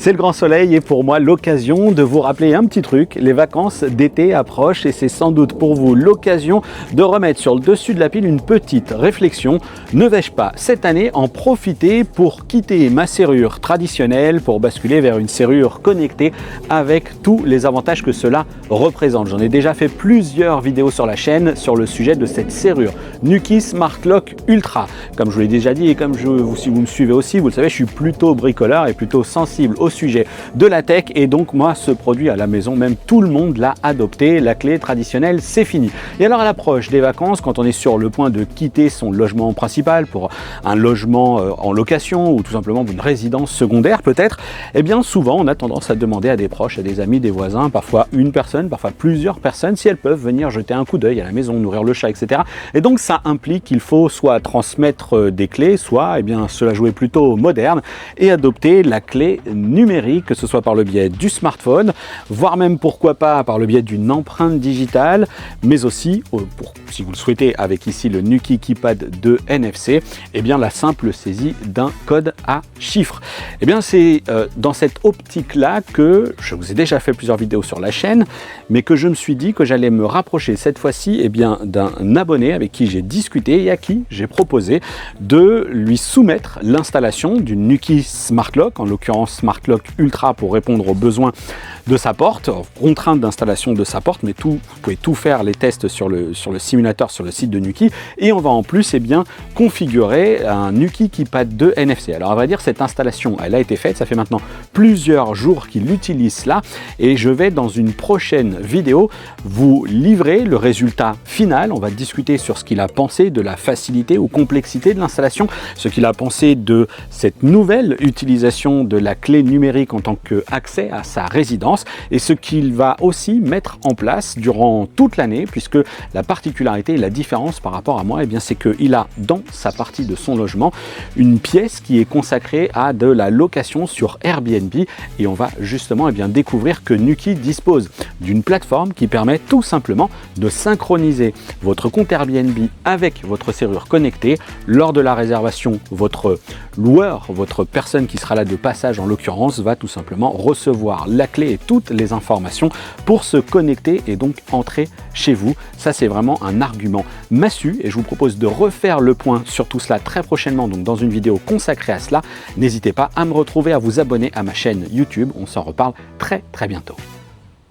C'est le grand soleil et pour moi l'occasion de vous rappeler un petit truc. Les vacances d'été approchent et c'est sans doute pour vous l'occasion de remettre sur le dessus de la pile une petite réflexion. Ne vais-je pas cette année en profiter pour quitter ma serrure traditionnelle pour basculer vers une serrure connectée avec tous les avantages que cela représente. J'en ai déjà fait plusieurs vidéos sur la chaîne sur le sujet de cette serrure Nuki Smart Lock Ultra. Comme je vous l'ai déjà dit et comme si vous me suivez aussi, vous le savez, je suis plutôt bricoleur et plutôt sensible au sujet de la tech et donc moi ce produit à la maison, même tout le monde l'a adopté. La clé traditionnelle, c'est fini. Et alors à l'approche des vacances, quand on est sur le point de quitter son logement principal pour un logement en location ou tout simplement une résidence secondaire peut-être, eh bien souvent on a tendance à demander à des proches, à des amis, des voisins, parfois une personne, parfois plusieurs personnes, si elles peuvent venir jeter un coup d'œil à la maison, nourrir le chat, etc. Et donc ça implique qu'il faut soit transmettre des clés, soit se la jouer plutôt moderne et adopter la clé numérique, que ce soit par le biais du smartphone, voire même pourquoi pas par le biais d'une empreinte digitale, mais aussi, si vous le souhaitez, avec ici le Nuki Keypad 2 NFC, eh bien la simple saisie d'un code à chiffres. Eh bien c'est dans cette optique-là que je vous ai déjà fait plusieurs vidéos sur la chaîne, mais que je me suis dit que j'allais me rapprocher cette fois-ci d'un abonné avec qui j'ai discuté et à qui j'ai proposé de lui soumettre l'installation d'une Nuki Smart Lock, en l'occurrence Smart Lock Ultra pour répondre aux besoins de sa porte, contrainte d'installation de sa porte, mais vous pouvez tout faire, les tests sur le simulateur sur le site de Nuki, et on va en plus configurer un Nuki Keypad 2 NFC. Alors à vrai dire, cette installation, elle a été faite, ça fait maintenant plusieurs jours qu'il utilise cela, et je vais dans une prochaine vidéo vous livrer le résultat final. On va discuter sur ce qu'il a pensé de la facilité ou complexité de l'installation, ce qu'il a pensé de cette nouvelle utilisation de la clé numérique en tant qu'accès à sa résidence et ce qu'il va aussi mettre en place durant toute l'année, puisque la particularité et la différence par rapport à moi, c'est qu'il a dans sa partie de son logement une pièce qui est consacrée à de la location sur Airbnb et on va justement découvrir que Nuki dispose d'une plateforme qui permet tout simplement de synchroniser votre compte Airbnb avec votre serrure connectée. Lors de la réservation, votre loueur, votre personne qui sera là de passage en l'occurrence, va tout simplement recevoir la clé et toutes les informations pour se connecter et donc entrer chez vous. Ça, c'est vraiment un argument massu et je vous propose de refaire le point sur tout cela très prochainement, donc dans une vidéo consacrée à cela. N'hésitez pas à me retrouver, à vous abonner à ma chaîne YouTube. On s'en reparle très bientôt.